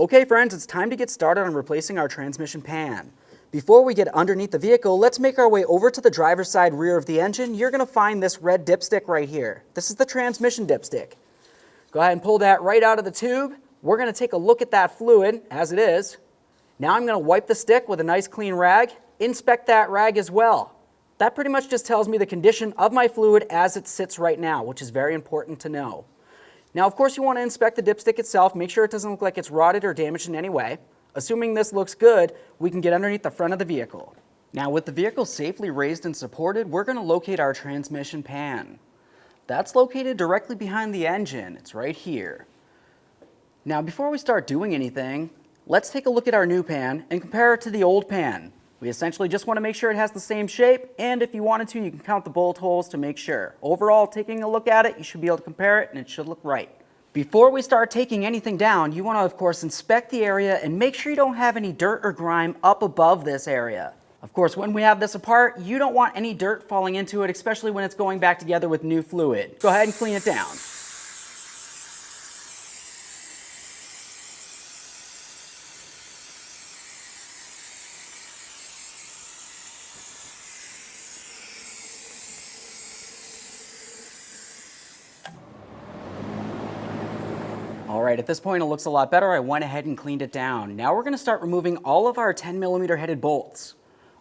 Okay friends, it's time to get started on replacing our transmission pan. Before we get underneath the vehicle, let's make our way over to the driver's side rear of the engine. You're going to find this red dipstick right here. This is the transmission dipstick. Go ahead and pull that right out of the tube. We're going to take a look at that fluid as it is. Now I'm going to wipe the stick with a nice clean rag, inspect that rag as well. That pretty much just tells me the condition of my fluid as it sits right now, which is very important to know. Now, of course, you want to inspect the dipstick itself, make sure it doesn't look like it's rotted or damaged in any way. Assuming this looks good, we can get underneath the front of the vehicle. Now, with the vehicle safely raised and supported, we're going to locate our transmission pan. That's located directly behind the engine. It's right here. Now, before we start doing anything, let's take a look at our new pan and compare it to the old pan. We essentially just want to make sure it has the same shape, and if you wanted to, you can count the bolt holes to make sure. Overall, taking a look at it, you should be able to compare it, and it should look right. Before we start taking anything down, you want to, of course, inspect the area and make sure you don't have any dirt or grime up above this area. Of course, when we have this apart, you don't want any dirt falling into it, especially when it's going back together with new fluid. Go ahead and clean it down. Alright, at this point it looks a lot better. I went ahead and cleaned it down. Now we're going to start removing all of our 10mm headed bolts.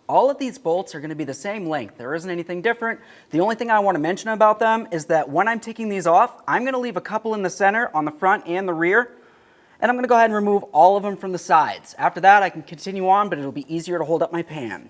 All of these bolts are going to be the same length. There isn't anything different. The only thing I want to mention about them is that when I'm taking these off, I'm going to leave a couple in the center on the front and the rear. And I'm going to go ahead and remove all of them from the sides. After that I can continue on, but it'll be easier to hold up my pan.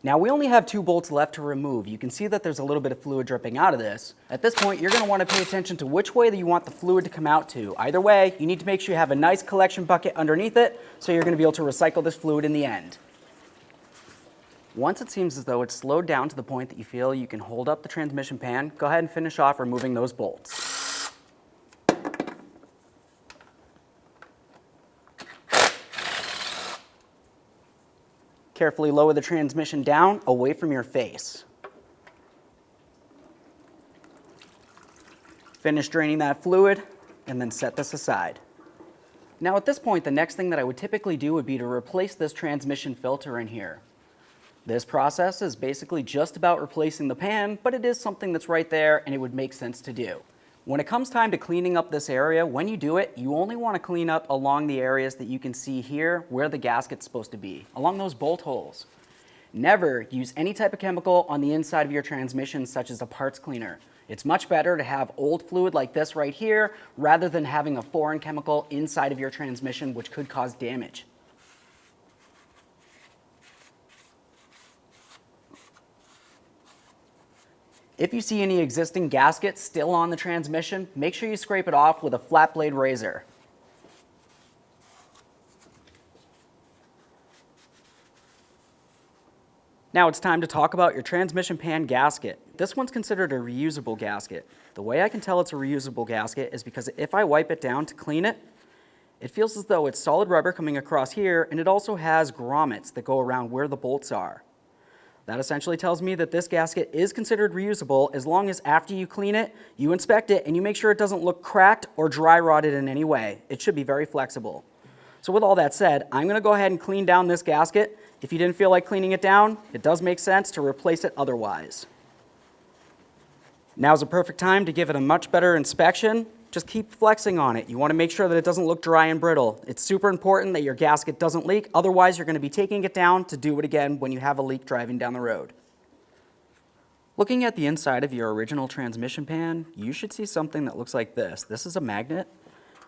Now we only have 2 bolts left to remove. You can see that there's a little bit of fluid dripping out of this. At this point, you're going to want to pay attention to which way that you want the fluid to come out to. Either way, you need to make sure you have a nice collection bucket underneath it, so you're going to be able to recycle this fluid in the end. Once it seems as though it's slowed down to the point that you feel you can hold up the transmission pan, go ahead and finish off removing those bolts. Carefully lower the transmission down away from your face. Finish draining that fluid and then set this aside. Now at this point, the next thing that I would typically do would be to replace this transmission filter in here. This process is basically just about replacing the pan, but it is something that's right there and it would make sense to do. When it comes time to cleaning up this area, when you do it, you only want to clean up along the areas that you can see here where the gasket's supposed to be, along those bolt holes. Never use any type of chemical on the inside of your transmission, such as a parts cleaner. It's much better to have old fluid like this right here, rather than having a foreign chemical inside of your transmission, which could cause damage. If you see any existing gasket still on the transmission, make sure you scrape it off with a flat blade razor. Now it's time to talk about your transmission pan gasket. This one's considered a reusable gasket. The way I can tell it's a reusable gasket is because if I wipe it down to clean it, it feels as though it's solid rubber coming across here, and it also has grommets that go around where the bolts are. That essentially tells me that this gasket is considered reusable as long as after you clean it, you inspect it, and you make sure it doesn't look cracked or dry rotted in any way. It should be very flexible. So with all that said, I'm going to go ahead and clean down this gasket. If you didn't feel like cleaning it down, it does make sense to replace it otherwise. Now's a perfect time to give it a much better inspection. Just keep flexing on it. You want to make sure that it doesn't look dry and brittle. It's super important that your gasket doesn't leak, otherwise you're going to be taking it down to do it again when you have a leak driving down the road. Looking at the inside of your original transmission pan, you should see something that looks like this. This is a magnet,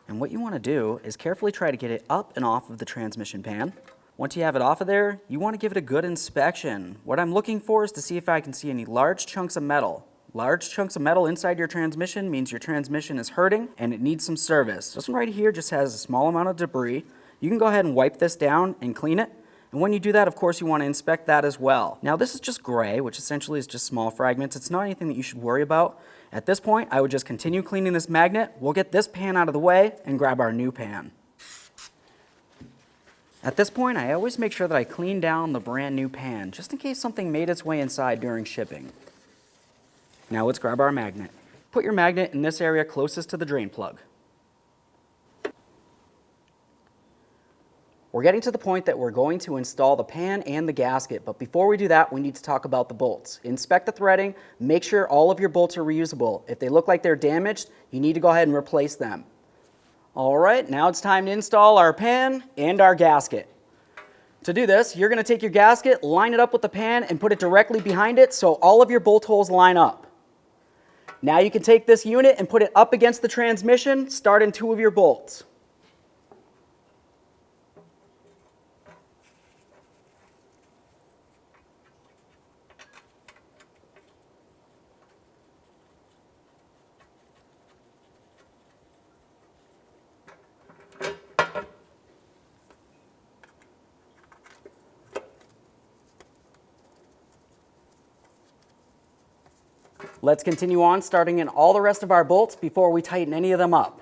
and what you want to do is carefully try to get it up and off of the transmission pan. Once you have it off of there, you want to give it a good inspection. What I'm looking for is to see if I can see any large chunks of metal. Large chunks of metal inside your transmission means your transmission is hurting and it needs some service. This one right here just has a small amount of debris. You can go ahead and wipe this down and clean it. And when you do that, of course, you want to inspect that as well. Now, this is just gray, which essentially is just small fragments. It's not anything that you should worry about. At this point, I would just continue cleaning this magnet. We'll get this pan out of the way and grab our new pan. At this point, I always make sure that I clean down the brand new pan, just in case something made its way inside during shipping. Now let's grab our magnet. Put your magnet in this area closest to the drain plug. We're getting to the point that we're going to install the pan and the gasket, but before we do that, we need to talk about the bolts. Inspect the threading, make sure all of your bolts are reusable. If they look like they're damaged, you need to go ahead and replace them. All right, now it's time to install our pan and our gasket. To do this, you're going to take your gasket, line it up with the pan, and put it directly behind it so all of your bolt holes line up. Now you can take this unit and put it up against the transmission, start in 2 of your bolts. Let's continue on, starting in all the rest of our bolts before we tighten any of them up.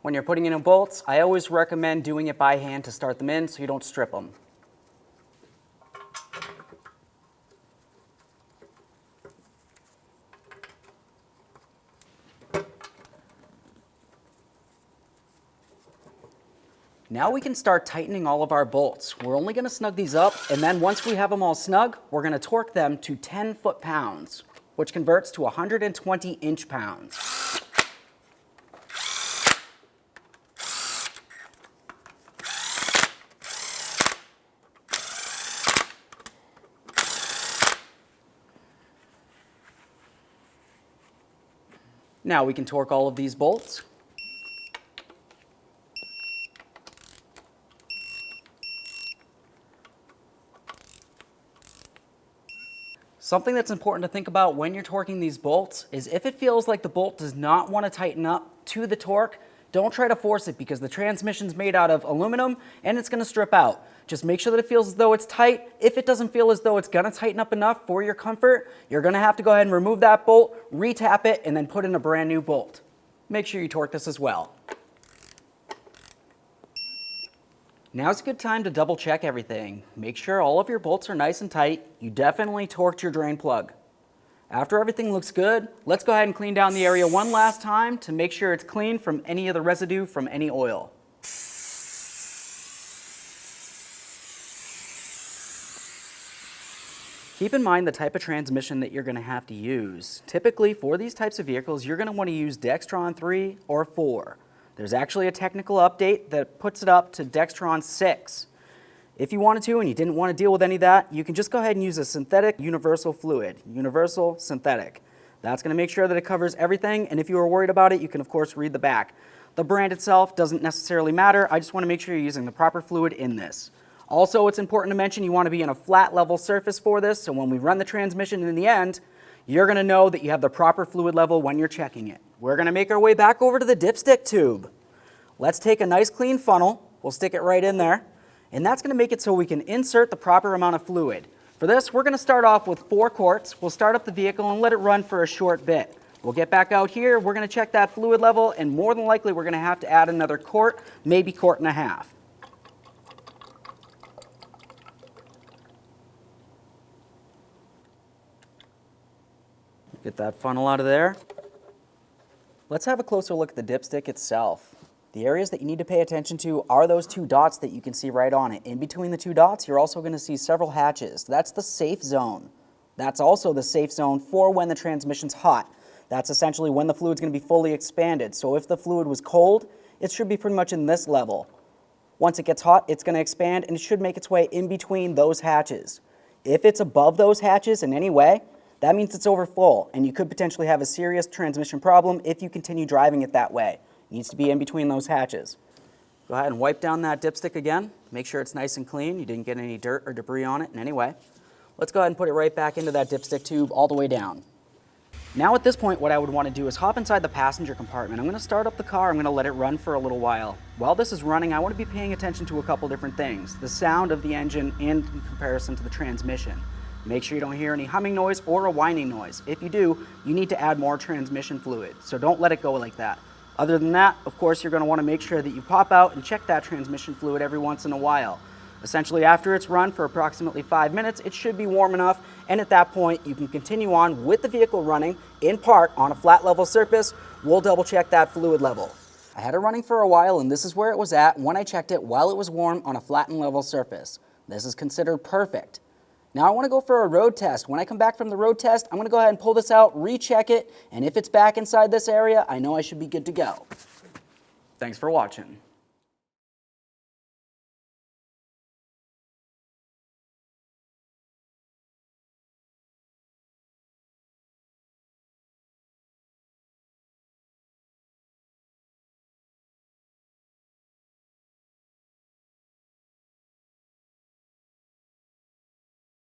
When you're putting in bolts, I always recommend doing it by hand to start them in so you don't strip them. Now we can start tightening all of our bolts. We're only going to snug these up, and then once we have them all snug, we're going to torque them to 10 foot-pounds, which converts to 120 inch-pounds. Now we can torque all of these bolts. Something that's important to think about when you're torquing these bolts is if it feels like the bolt does not want to tighten up to the torque, don't try to force it because the transmission's made out of aluminum and it's going to strip out. Just make sure that it feels as though it's tight. If it doesn't feel as though it's going to tighten up enough for your comfort, you're going to have to go ahead and remove that bolt, re-tap it, and then put in a brand new bolt. Make sure you torque this as well. Now's a good time to double check everything. Make sure all of your bolts are nice and tight. You definitely torqued your drain plug. After everything looks good, let's go ahead and clean down the area one last time to make sure it's clean from any of the residue from any oil. Keep in mind the type of transmission that you're going to have to use. Typically, for these types of vehicles, you're going to want to use Dextron 3 or 4. There's actually a technical update that puts it up to Dextron 6. If you wanted to and you didn't want to deal with any of that, you can just go ahead and use a synthetic universal fluid, universal synthetic. That's going to make sure that it covers everything, and if you are worried about it, you can of course read the back. The brand itself doesn't necessarily matter. I just want to make sure you're using the proper fluid in this. Also, it's important to mention you want to be in a flat level surface for this, so when we run the transmission in the end, you're going to know that you have the proper fluid level when you're checking it. We're going to make our way back over to the dipstick tube. Let's take a nice clean funnel. We'll stick it right in there. And that's going to make it so we can insert the proper amount of fluid. For this, we're going to start off with 4 quarts. We'll start up the vehicle and let it run for a short bit. We'll get back out here. We're going to check that fluid level, and more than likely we're going to have to add another quart, maybe quart and a half. Get that funnel out of there. Let's have a closer look at the dipstick itself. The areas that you need to pay attention to are those 2 dots that you can see right on it. In between the 2 dots, you're also going to see several hatches. That's the safe zone. That's also the safe zone for when the transmission's hot. That's essentially when the fluid's going to be fully expanded. So if the fluid was cold, it should be pretty much in this level. Once it gets hot, it's going to expand and it should make its way in between those hatches. If it's above those hatches in any way, that means it's over full, and you could potentially have a serious transmission problem if you continue driving it that way. It needs to be in between those hatches. Go ahead and wipe down that dipstick again. Make sure it's nice and clean. You didn't get any dirt or debris on it in any way. Let's go ahead and put it right back into that dipstick tube all the way down. Now at this point, what I would want to do is hop inside the passenger compartment. I'm going to start up the car. I'm going to let it run for a little while. While this is running, I want to be paying attention to a couple different things. The sound of the engine in comparison to the transmission. Make sure you don't hear any humming noise or a whining noise. If you do, you need to add more transmission fluid, so don't let it go like that. Other than that, of course, you're going to want to make sure that you pop out and check that transmission fluid every once in a while. Essentially, after it's run for approximately 5 minutes, it should be warm enough, and at that point, you can continue on with the vehicle running in park on a flat level surface. We'll double check that fluid level. I had it running for a while, and this is where it was at when I checked it while it was warm on a flat and level surface. This is considered perfect. Now I want to go for a road test. When I come back from the road test, I'm going to go ahead and pull this out, recheck it, and if it's back inside this area, I know I should be good to go. Thanks for watching.